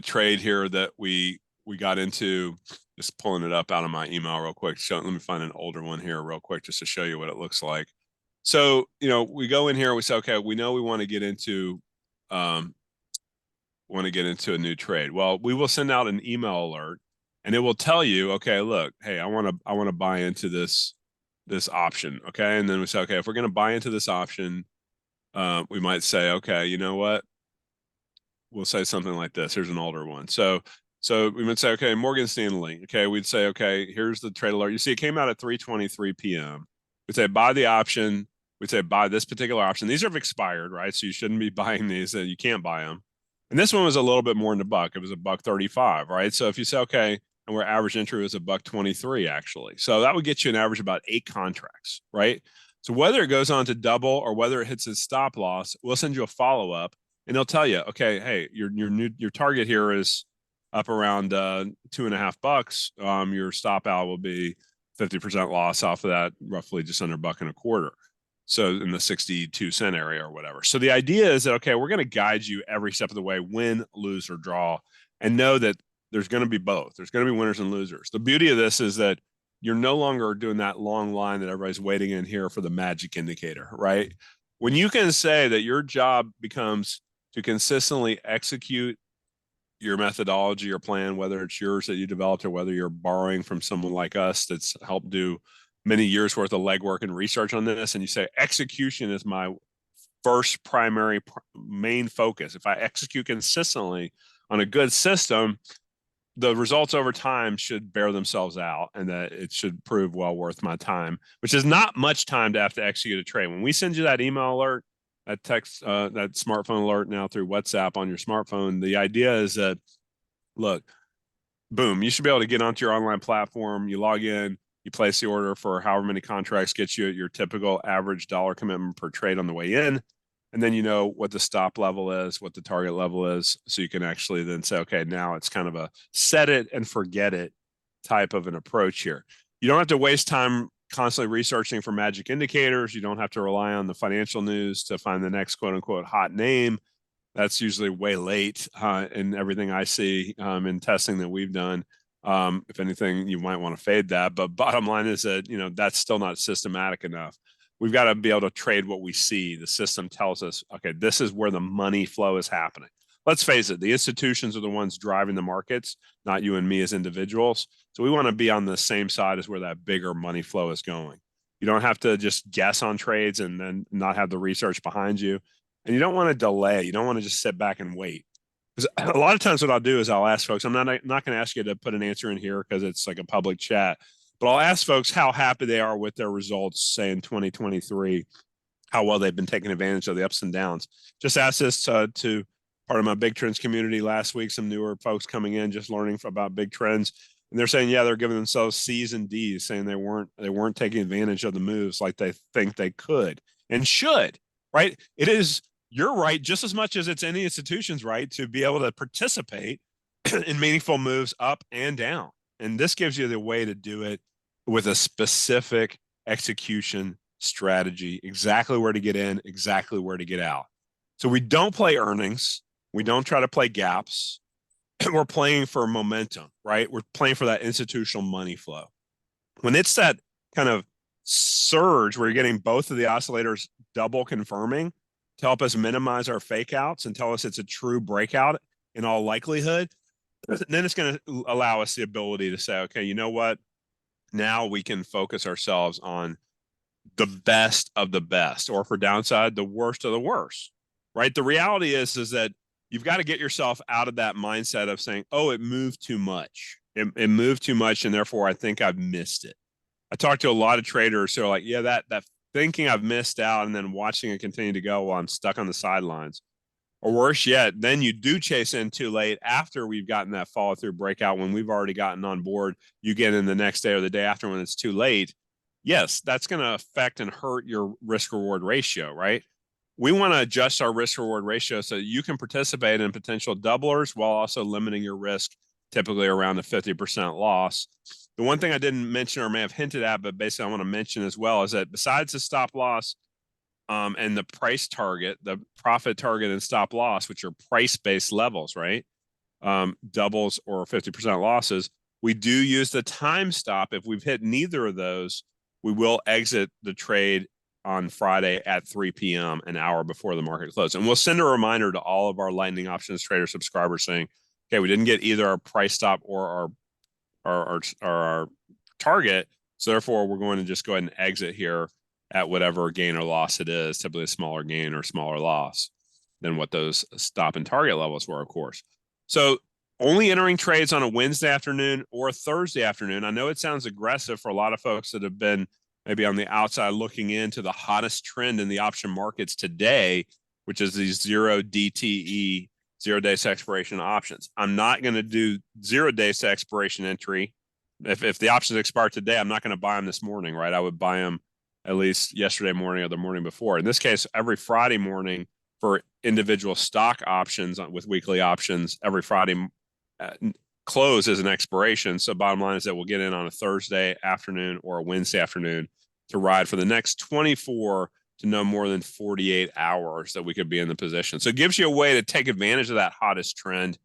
trade here that we got into, just pulling it up out of my email real quick. Let me find an older one here real quick just to show you what it looks like. So we go in here, we say, okay, we know we want to get into a new trade. Well, we will send out an email alert, and it will tell you, okay, look, hey, I want to buy into this option, okay? And then we say, okay, if we're going to buy into this option, we might say, okay, you know what? We'll say something like this. Here's an older one. So we would say, okay, Morgan Stanley. Okay, we'd say, okay, here's the trade alert. You see, it came out at 3:23 p.m. We'd say buy the option. We'd say buy this particular option. These have expired, right? So you shouldn't be buying these. You can't buy them. And this one was a little bit more than $1. It was $1.35, right? So if you say, okay, and where average entry was $1.23 actually. So that would get you an average about 8 contracts, right? So whether it goes on to double or whether it hits its stop loss, we'll send you a follow-up, and they'll tell you, okay, hey, your target here is up around $2.50, your stop out will be 50% loss off of that, roughly just under $1.25. So in the 62-cent area or whatever. So the idea is that, okay, we're going to guide you every step of the way, win, lose, or draw, and know that there's going to be both. There's going to be winners and losers. The beauty of this is that you're no longer doing that long line that everybody's waiting in here for the magic indicator, right? When you can say that your job becomes to consistently execute your methodology or plan, whether it's yours that you developed or whether you're borrowing from someone like us that's helped do many years worth of legwork and research on this, and you say execution is my first primary main focus. If I execute consistently on a good system, the results over time should bear themselves out, and that it should prove well worth my time, which is not much time to have to execute a trade. When we send you that email alert, that text, that smartphone alert now through WhatsApp on your smartphone, the idea is that, look, boom, you should be able to get onto your online platform, you log in, you place the order for however many contracts, gets you at your typical average dollar commitment per trade on the way in. And then you know what the stop level is, what the target level is. So you can actually then say, okay, now it's kind of a set it and forget it type of an approach here. You don't have to waste time constantly researching for magic indicators. You don't have to rely on the financial news to find the next quote unquote hot name. That's usually way late in everything I see in testing that we've done. If anything, you might want to fade that. But bottom line is that, that's still not systematic enough. We've got to be able to trade what we see. The system tells us, okay, this is where the money flow is happening. Let's face it, the institutions are the ones driving the markets, not you and me as individuals. So we want to be on the same side as where that bigger money flow is going. You don't have to just guess on trades and then not have the research behind you. And you don't want to delay. You don't want to just sit back and wait. Because a lot of times what I'll do is I'll ask folks, I'm not going to ask you to put an answer in here because it's like a public chat, but I'll ask folks how happy they are with their results, say in 2023, how well they've been taking advantage of the ups and downs. Just ask this to part of my big trends community last week, some newer folks coming in, just learning about big trends. And they're saying, yeah, they're giving themselves C's and D's, saying they weren't taking advantage of the moves like they think they could and should, right? It is your right just as much as it's any institution's right to be able to participate in meaningful moves up and down. And this gives you the way to do it with a specific execution strategy, exactly where to get in, exactly where to get out. So we don't play earnings. We don't try to play gaps. We're playing for momentum, right? We're playing for that institutional money flow. When it's that kind of surge where you're getting both of the oscillators double confirming to help us minimize our fake outs and tell us it's a true breakout in all likelihood, then it's going to allow us the ability to say, okay, you know what? Now we can focus ourselves on the best of the best, or for downside, the worst of the worst, right? The reality is that you've got to get yourself out of that mindset of saying, oh, it moved too much. It moved too much, and therefore I think I've missed it. I talked to a lot of traders who are like, yeah, that thinking I've missed out and then watching it continue to go while I'm stuck on the sidelines. Or worse yet, then you do chase in too late after we've gotten that follow through breakout when we've already gotten on board. You get in the next day or the day after when it's too late. Yes, that's going to affect and hurt your risk reward ratio, right? We want to adjust our risk reward ratio so that you can participate in potential doublers while also limiting your risk, typically around a 50% loss. The one thing I didn't mention or may have hinted at, but basically I want to mention as well, is that besides the stop loss and the price target, the profit target and stop loss, which are price-based levels, right? Doubles or 50% losses, we do use the time stop. If we've hit neither of those, we will exit the trade on Friday at 3 p.m., an hour before the market closes. And we'll send a reminder to all of our Lightning Options Trader subscribers saying, okay, we didn't get either our price stop or our target. So therefore, we're going to just go ahead and exit here at whatever gain or loss it is, typically a smaller gain or smaller loss than what those stop and target levels were, of course. So only entering trades on a Wednesday afternoon or a Thursday afternoon. I know it sounds aggressive for a lot of folks that have been maybe on the outside looking into the hottest trend in the option markets today, which is these 0 DTE, 0 days to expiration options. I'm not going to do 0 days to expiration entry. If the options expire today, I'm not going to buy them this morning, right? I would buy them at least yesterday morning or the morning before. In this case, every Friday morning for individual stock options with weekly options, every Friday close as an expiration. So bottom line is that we'll get in on a Thursday afternoon or a Wednesday afternoon to ride for the next 24 to no more than 48 hours that we could be in the position. So it gives you a way to take advantage of that hottest trend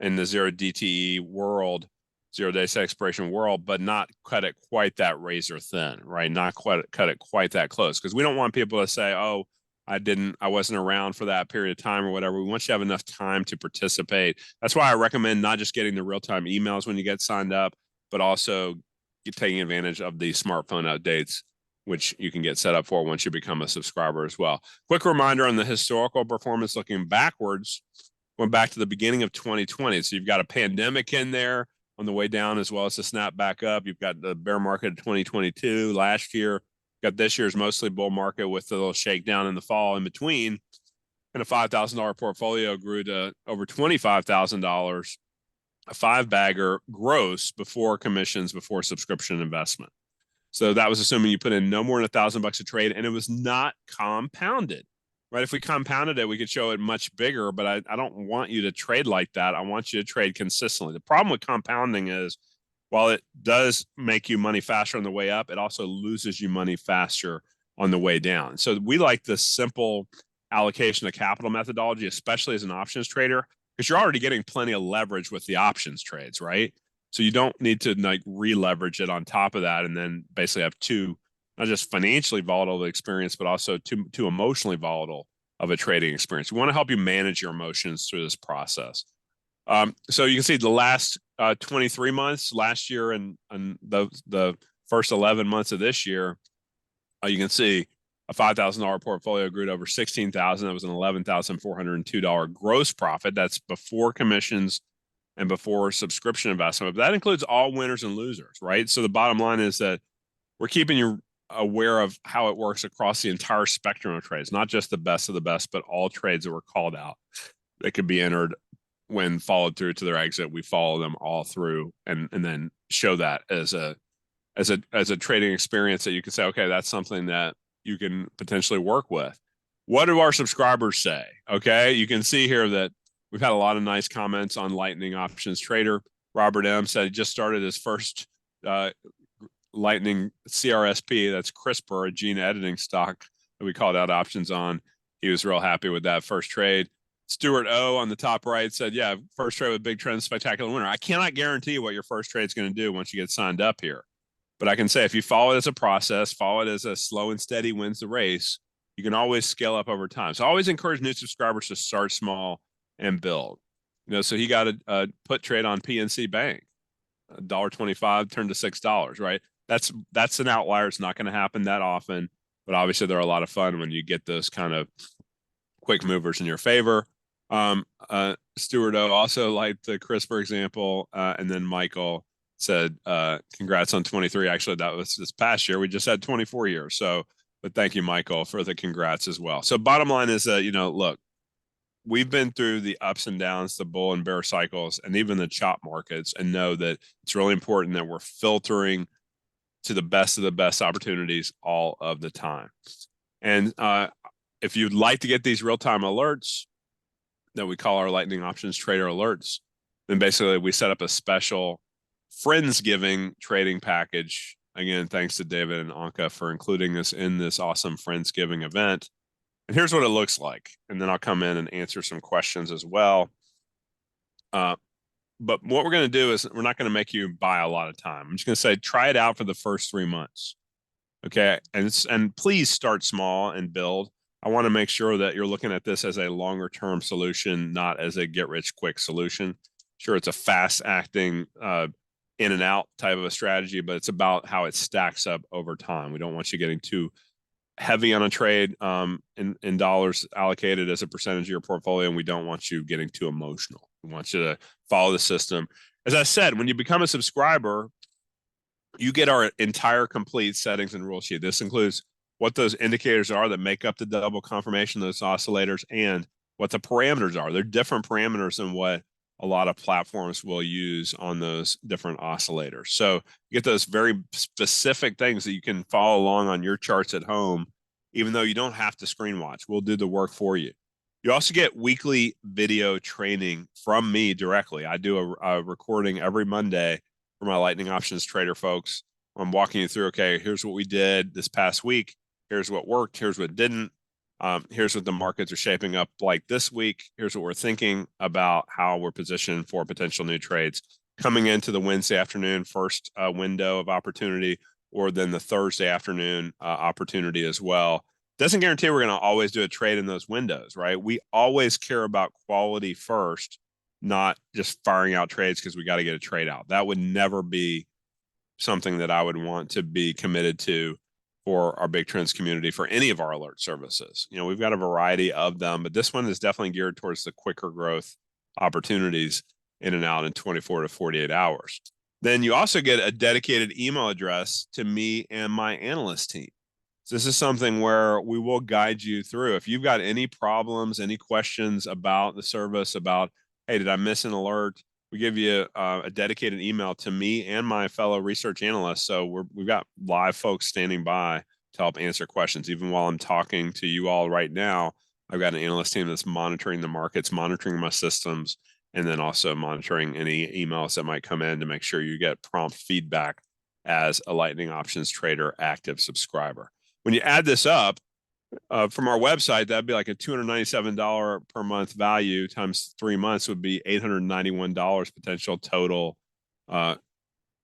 in the zero DTE world, 0 day set expiration world, but not cut it quite that razor thin, right? Not quite cut it quite that close, because we don't want people to say, oh, I wasn't around for that period of time or whatever. We want you to have enough time to participate. That's why I recommend not just getting the real-time emails when you get signed up, but also taking advantage of the smartphone updates, which you can get set up for once you become a subscriber as well. Quick reminder on the historical performance looking backwards, went back to the beginning of 2020. So you've got a pandemic in there on the way down, as well as the snap back up. You've got the bear market of 2022 last year. Got this year's mostly bull market with a little shakedown in the fall in between. And a $5,000 portfolio grew to over $25,000, a 5-bagger gross before commissions, before subscription investment. So that was assuming you put in no more than $1,000 a trade, and it was not compounded, right? If we compounded it, we could show it much bigger, but I don't want you to trade like that. I want you to trade consistently. The problem with compounding is, while it does make you money faster on the way up, it also loses you money faster on the way down. So we like the simple allocation of capital methodology, especially as an options trader, because you're already getting plenty of leverage with the options trades, right? So you don't need to like re-leverage it on top of that and then basically have two, not just financially volatile experience, but also too emotionally volatile of a trading experience. We want to help you manage your emotions through this process. So you can see the last 23 months last year and the first 11 months of this year, you can see a $5,000 portfolio grew to over $16,000. That was an $11,402 gross profit. That's before commissions and before subscription investment. But that includes all winners and losers, right? So the bottom line is that we're keeping you aware of how it works across the entire spectrum of trades, not just the best of the best, but all trades that were called out that could be entered. When followed through to their exit, we follow them all through and then show that as a trading experience that you can say, okay, that's something that you can potentially work with. What do our subscribers say? Okay, you can see here that we've had a lot of nice comments on Lightning Options Trader. Robert M said he just started his first Lightning CRSP, that's CRISPR, a gene editing stock that we called out options on. He was real happy with that first trade. Stuart O on the top right said, yeah, first trade with big trend, spectacular winner. I cannot guarantee what your first trade is going to do once you get signed up here. But I can say if you follow it as a process, follow it as a slow and steady wins the race, you can always scale up over time. So I always encourage new subscribers to start small and build. So he got a put trade on PNC Bank, $1.25 turned to $6, right? That's an outlier. It's not going to happen that often, but obviously they're a lot of fun when you get those kind of quick movers in your favor. Stuart O also liked the CRISPR example. And then Michael said, congrats on 23. Actually, that was this past year. We just had 24 years. So, but thank you, Michael, for the congrats as well. So bottom line is that, look, we've been through the ups and downs, the bull and bear cycles, and even the chop markets, and know that it's really important that we're filtering to the best of the best opportunities all of the time. And if you'd like to get these real-time alerts that we call our Lightning Options Trader alerts, then basically we set up a special Friendsgiving trading package. Again, thanks to David and Anka for including us in this awesome Friendsgiving event. And here's what it looks like. And then I'll come in and answer some questions as well. But what we're going to do is we're not going to make you buy a lot of time. I'm just going to say, try it out for the first 3 months. Okay. And please start small and build. I want to make sure that you're looking at this as a longer term solution, not as a get rich quick solution. Sure, it's a fast acting in and out type of a strategy, but it's about how it stacks up over time. We don't want you getting too heavy on a trade in dollars allocated as a percentage of your portfolio, and we don't want you getting too emotional. We want you to follow the system. As I said, when you become a subscriber, you get our entire complete settings and rule sheet. This includes what those indicators are that make up the double confirmation of those oscillators and what the parameters are. They're different parameters than what a lot of platforms will use on those different oscillators. So you get those very specific things that you can follow along on your charts at home, even though you don't have to screen watch. We'll do the work for you. You also get weekly video training from me directly. I do a recording every Monday for my Lightning Options Trader folks. I'm walking you through, okay, here's what we did this past week. Here's what worked. Here's what didn't. Here's what the markets are shaping up like this week. Here's what we're thinking about how we're positioned for potential new trades coming into the Wednesday afternoon first window of opportunity, or then the Thursday afternoon opportunity as well. Doesn't guarantee we're going to always do a trade in those windows, right? We always care about quality first, not just firing out trades because we got to get a trade out. That would never be something that I would want to be committed to for our Big Trends community for any of our alert services. You know, we've got a variety of them, but this one is definitely geared towards the quicker growth opportunities in and out in 24 to 48 hours. Then you also get a dedicated email address to me and my analyst team. So this is something where we will guide you through. If you've got any problems, any questions about the service, about, hey, did I miss an alert? We give you a dedicated email to me and my fellow research analysts. So we've got live folks standing by to help answer questions. Even while I'm talking to you all right now, I've got an analyst team that's monitoring the markets, monitoring my systems, and then also monitoring any emails that might come in to make sure you get prompt feedback as a Lightning Options Trader active subscriber. When you add this up from our website, that'd be like a $297 per month value times 3 months would be $891 potential total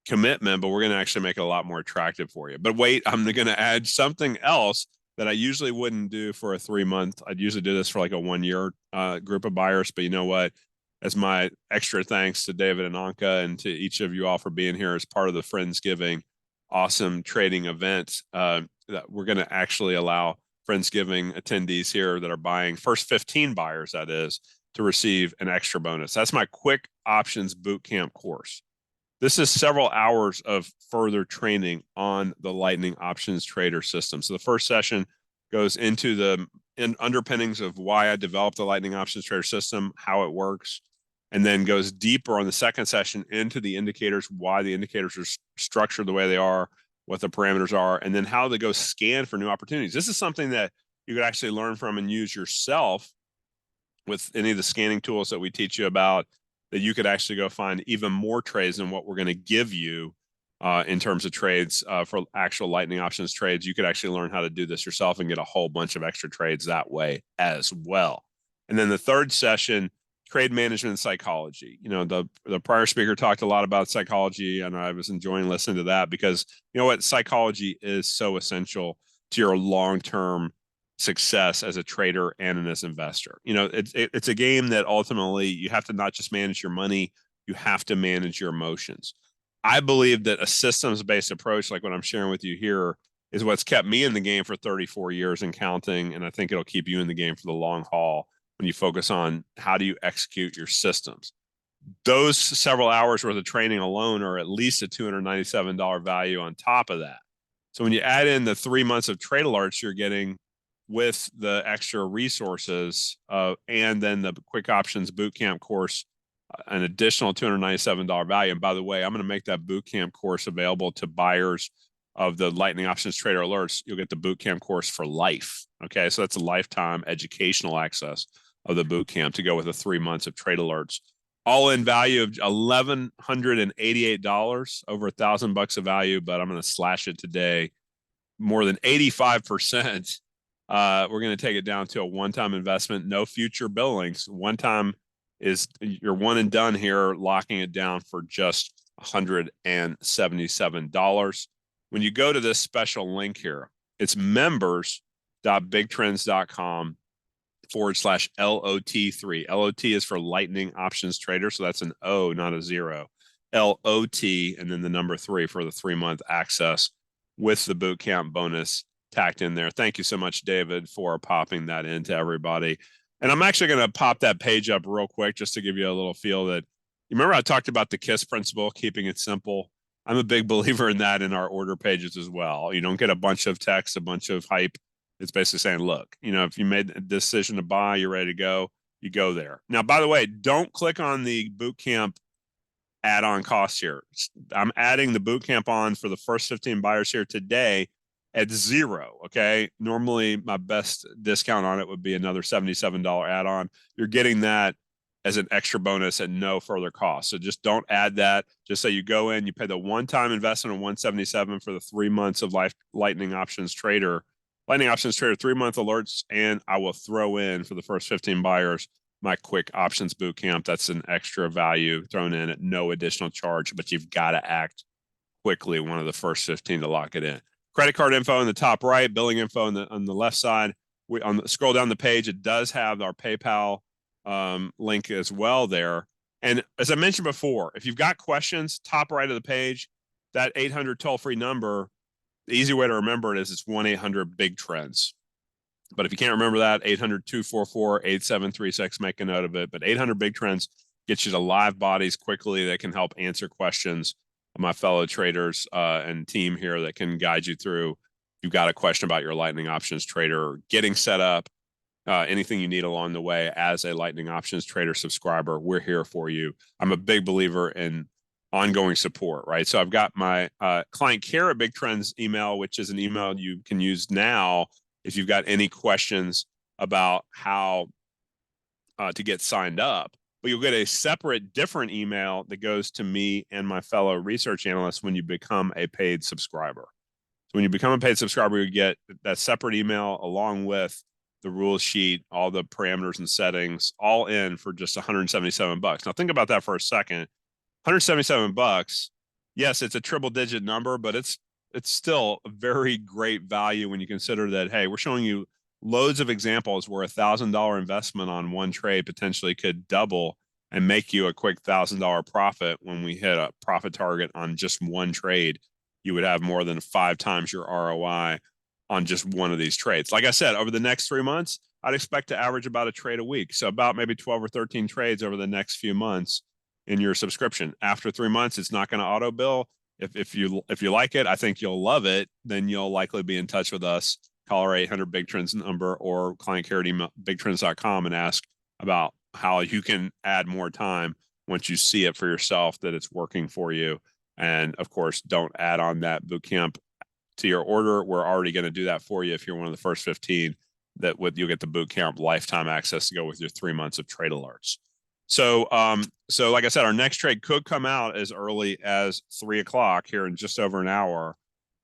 commitment, but we're going to actually make it a lot more attractive for you. But wait, I'm going to add something else that I usually wouldn't do for a 3 month. I'd usually do this for like a 1 year group of buyers, but you know what? As my extra thanks to David and Anka and to each of you all for being here as part of the Friendsgiving awesome trading event, that we're going to actually allow Friendsgiving attendees here that are buying, first 15 buyers, that is, to receive an extra bonus. That's my quick options bootcamp course. This is several hours of further training on the Lightning Options Trader system. So the first session goes into the underpinnings of why I developed the Lightning Options Trader system, how it works, and then goes deeper on the second session into the indicators, why the indicators are structured the way they are, what the parameters are, and then how to go scan for new opportunities. This is something that you could actually learn from and use yourself with any of the scanning tools that we teach you about, that you could actually go find even more trades than what we're going to give you in terms of trades for actual Lightning Options trades. You could actually learn how to do this yourself and get a whole bunch of extra trades that way as well. And then the third session, trade management psychology. You know, the prior speaker talked a lot about psychology, and I was enjoying listening to that because, you know what, psychology is so essential to your long-term success as a trader and as an investor. You know, it's a game that ultimately you have to not just manage your money, you have to manage your emotions. I believe that a systems-based approach, like what I'm sharing with you here, is what's kept me in the game for 34 years and counting, and I think it'll keep you in the game for the long haul when you focus on how do you execute your systems. Those several hours worth of training alone are at least a $297 value on top of that. So when you add in the 3 months of trade alerts you're getting with the extra resources and then the quick options bootcamp course, an additional $297 value. And by the way, I'm going to make that bootcamp course available to buyers of the Lightning Options Trader Alerts. You'll get the bootcamp course for life. Okay, so that's a lifetime educational access of the bootcamp to go with the 3 months of trade alerts. All in value of $1,188, over $1,000 of value, but I'm going to slash it today more than 85%. We're going to take it down to a one-time investment, no future billings. One time is you're one and done here, locking it down for just $177. When you go to this special link here, it's members.bigtrends.com/LOT3. LOT is for Lightning Options Trader, so that's an O, not a zero. LOT, and then the number 3 for the 3-month access with the bootcamp bonus tacked in there. Thank you so much, David, for popping that into everybody. And I'm actually going to pop that page up real quick just to give you a little feel that, you remember I talked about the KISS principle, keeping it simple. I'm a big believer in that in our order pages as well. You don't get a bunch of text, a bunch of hype. It's basically saying, look, you know, if you made a decision to buy, you're ready to go, you go there. Now, by the way, don't click on the bootcamp add-on cost here. I'm adding the bootcamp on for the first 15 buyers here today at zero. Okay. Normally my best discount on it would be another $77 add-on. You're getting that as an extra bonus at no further cost. So just don't add that. Just say you go in, you pay the one-time investment of $177 for the 3 months of Lightning Options Trader 3-month alerts, and I will throw in for the first 15 buyers my quick options boot camp. That's an extra value thrown in at no additional charge, but you've got to act quickly, one of the first 15 to lock it in. Credit card info in the top right, billing info on the left side. Scroll down the page, it does have our PayPal link as well there. And as I mentioned before, if you've got questions, top right of the page, that 800 toll-free number, the easy way to remember it is it's 1-800-BIG-TRENDS. But if you can't remember that, 800-244-8736, make a note of it. But 800-BIG-TRENDS gets you to live bodies quickly that can help answer questions of my fellow traders and team here that can guide you through. If you've got a question about your Lightning Options Trader, getting set up, anything you need along the way as a Lightning Options Trader subscriber, we're here for you. I'm a big believer in ongoing support, right? So I've got my client care at Big Trends email, which is an email you can use now if you've got any questions about how to get signed up. But you'll get a separate, different email that goes to me and my fellow research analysts when you become a paid subscriber. So when you become a paid subscriber, you get that separate email along with the rule sheet, all the parameters and settings, all in for just $177. Now think about that for a second. $177. Yes, it's a triple digit number, but it's still a very great value when you consider that, hey, we're showing you loads of examples where $1,000 investment on one trade potentially could double and make you a quick $1,000 profit. When we hit a profit target on just one trade, you would have more than 5 times your ROI on just one of these trades. Like I said, over the next 3 months, I'd expect to average about a trade a week. So about maybe 12 or 13 trades over the next few months in your subscription. After 3 months, it's not going to auto bill. If you like it, I think you'll love it. Then you'll likely be in touch with us. Call our 800 Big Trends number or client care at bigtrends.com and ask about how you can add more time once you see it for yourself that it's working for you. And of course, don't add on that boot camp to your order. We're already going to do that for you if you're one of the first 15. You'll get the boot camp lifetime access to go with your 3 months of trade alerts. So like I said, our next trade could come out as early as 3 o'clock here in just over an hour.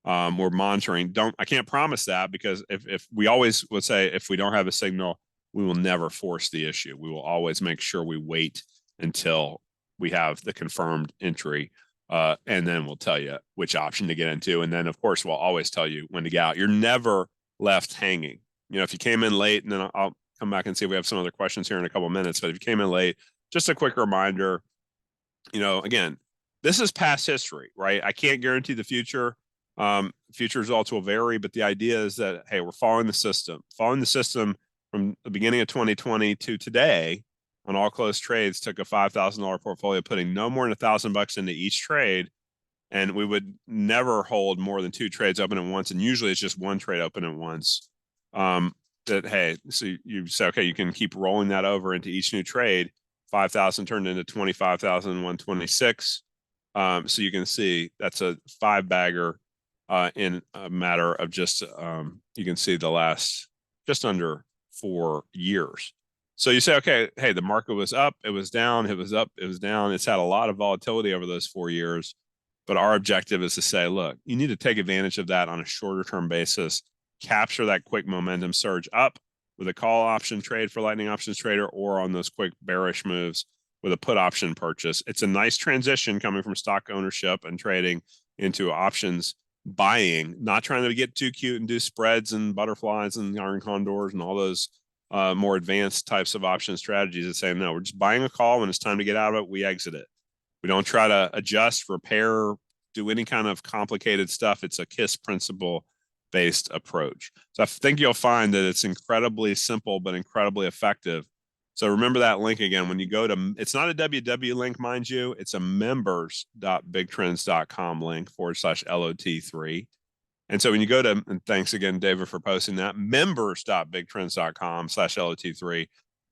We're monitoring. I can't promise that, because if we always would say, if we don't have a signal, we will never force the issue. We will always make sure we wait until we have the confirmed entry. And then we'll tell you which option to get into. And then of course, we'll always tell you when to get out. You're never left hanging. If you came in late, and then I'll come back and see if we have some other questions here in a couple of minutes, but if you came in late, just a quick reminder, again, this is past history, right? I can't guarantee the future. Future results will vary, but the idea is that, hey, we're following the system from the beginning of 2020 to today on all closed trades. Took a $5,000 portfolio, putting no more than $1,000 into each trade. And we would never hold more than 2 trades open at once. And usually it's just 1 trade open at once. Hey, so you say, okay, you can keep rolling that over into each new trade. 5,000 turned into 25,126. So you can see that's a 5-bagger in a matter of just, you can see the last just under 4 years. So you say, okay, hey, the market was up, it was down, it was up, it was down. It's had a lot of volatility over those 4 years. But our objective is to say, look, you need to take advantage of that on a shorter term basis, capture that quick momentum surge up with a call option trade for Lightning Options Trader, or on those quick bearish moves with a put option purchase. It's a nice transition coming from stock ownership and trading into options buying, not trying to get too cute and do spreads and butterflies and iron condors and all those more advanced types of option strategies. That say, no, we're just buying a call. When it's time to get out of it, we exit it. We don't try to adjust, repair, do any kind of complicated stuff. It's a KISS principle based approach. So I think you'll find that it's incredibly simple, but incredibly effective. So remember that link again. When you go to, it's not a www link, mind you, it's a members.bigtrends.com link /LOT3. And so when you go to, and thanks again, David, for posting that, members.bigtrends.com /LOT3,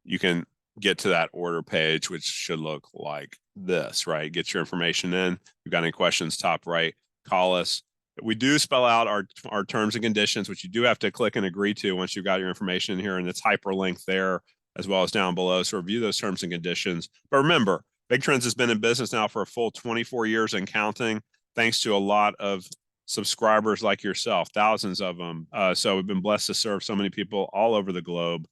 you can get to that order page, which should look like this, right? Get your information in. If you've got any questions, top right, call us. We do spell out our terms and conditions, which you do have to click and agree to once you've got your information in here, and it's hyperlinked there as well as down below. So review those terms and conditions. But remember, Big Trends has been in business now for a full 24 years and counting, thanks to a lot of subscribers like yourself, thousands of them. So we've been blessed to serve so many people all over the globe.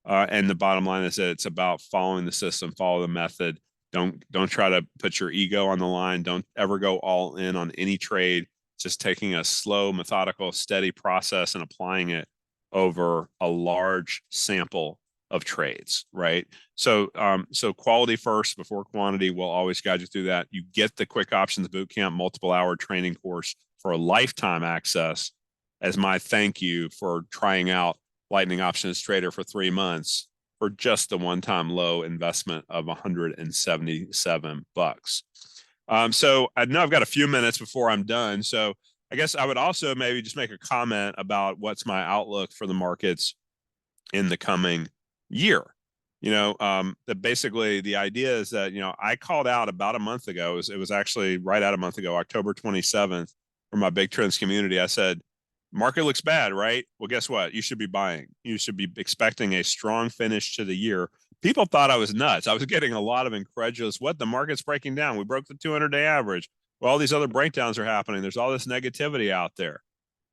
And the bottom line is that it's about following the system, follow the method. Don't try to put your ego on the line. Don't ever go all in on any trade. Just taking a slow, methodical, steady process and applying it over a large sample of trades, right? So quality first before quantity will always guide you through that. You get the Quick Options Bootcamp multiple hour training course for a lifetime access as my thank you for trying out Lightning Options Trader for 3 months for just the one-time low investment of $177. So I know I've got a few minutes before I'm done. So I guess I would also maybe just make a comment about what's my outlook for the markets in the coming year. That basically the idea is that, I called out about a month ago, it was actually right at a month ago, October 27th, for my Big Trends community. I said, market looks bad, right? Well, guess what? You should be buying. You should be expecting a strong finish to the year. People thought I was nuts. I was getting a lot of incredulous, what? The market's breaking down. We broke the 200-day average. Well, all these other breakdowns are happening. There's all this negativity out there.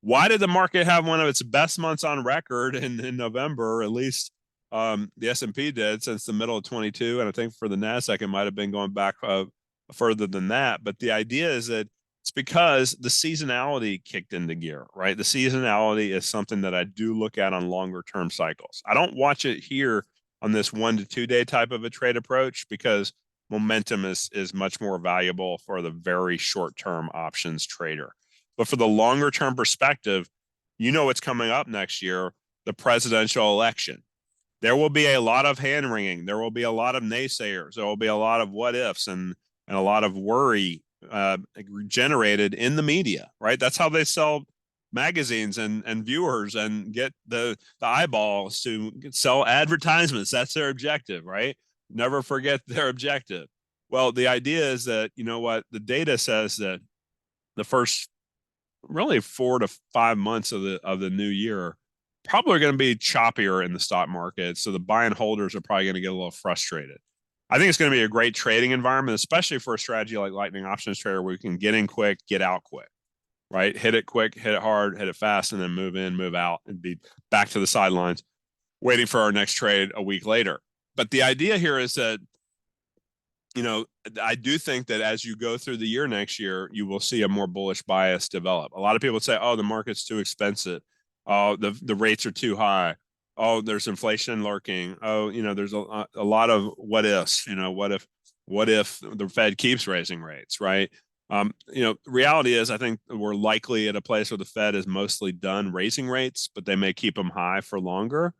Why did the market have one of its best months on record in November, at least the S&P did, since the middle of 22? And I think for the NASDAQ, it might have been going back further than that. But the idea is that it's because the seasonality kicked into gear, right? The seasonality is something that I do look at on longer term cycles. I don't watch it here on this 1 to 2 day type of a trade approach because momentum is much more valuable for the very short term options trader. But for the longer term perspective, what's coming up next year, the presidential election. There will be a lot of hand wringing. There will be a lot of naysayers. There will be a lot of what ifs and a lot of worry generated in the media, right? That's how they sell magazines and viewers and get the eyeballs to sell advertisements. That's their objective, right? Never forget their objective. Well, the idea is that, the data says that the first really 4 to 5 months of the new year probably going to be choppier in the stock market. So the buy and holders are probably going to get a little frustrated. I think it's going to be a great trading environment, especially for a strategy like Lightning Options Trader, where you can get in quick, get out quick, right? Hit it quick, hit it hard, hit it fast, and then move in, move out, and be back to the sidelines, waiting for our next trade a week later. But the idea here is that, I do think that as you go through the year next year, you will see a more bullish bias develop. A lot of people say, oh, the market's too expensive. Oh, the rates are too high. Oh, there's inflation lurking. Oh, there's a lot of what ifs. What if the Fed keeps raising rates, right? Reality is, I think we're likely at a place where the Fed is mostly done raising rates, but they may keep them high for longer.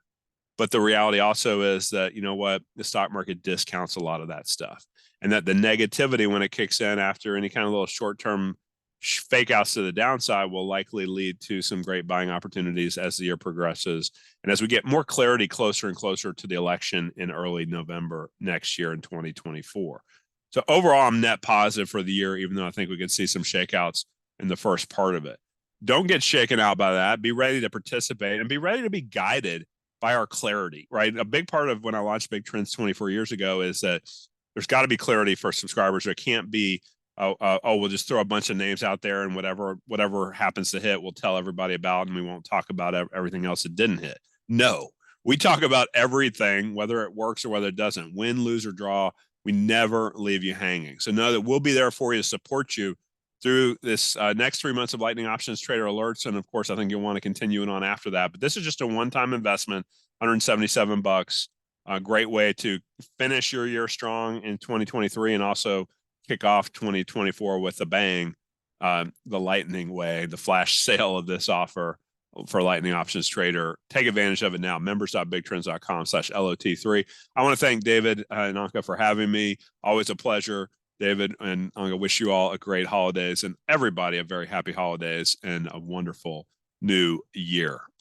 But the reality also is that, the stock market discounts a lot of that stuff. And that the negativity, when it kicks in after any kind of little short-term fake outs to the downside, will likely lead to some great buying opportunities as the year progresses. And as we get more clarity closer and closer to the election in early November next year in 2024. So overall, I'm net positive for the year, even though I think we could see some shakeouts in the first part of it. Don't get shaken out by that. Be ready to participate and be ready to be guided by our clarity, right? A big part of when I launched Big Trends 24 years ago is that there's got to be clarity for subscribers. There can't be, we'll just throw a bunch of names out there and whatever happens to hit, we'll tell everybody about, and we won't talk about everything else that didn't hit. No, we talk about everything, whether it works or whether it doesn't. Win, lose, or draw, we never leave you hanging. So know that we'll be there for you to support you through this next 3 months of Lightning Options Trader Alerts. And of course, I think you'll want to continue on after that. But this is just a one-time investment, $177. A great way to finish your year strong in 2023 and also kick off 2024 with a bang. The lightning way, the flash sale of this offer for Lightning Options Trader. Take advantage of it now. members.bigtrends.com/LOT3. I want to thank David and Anka for having me. Always a pleasure, David. And I'm going to wish you all a great holidays and everybody a very happy holidays and a wonderful new year.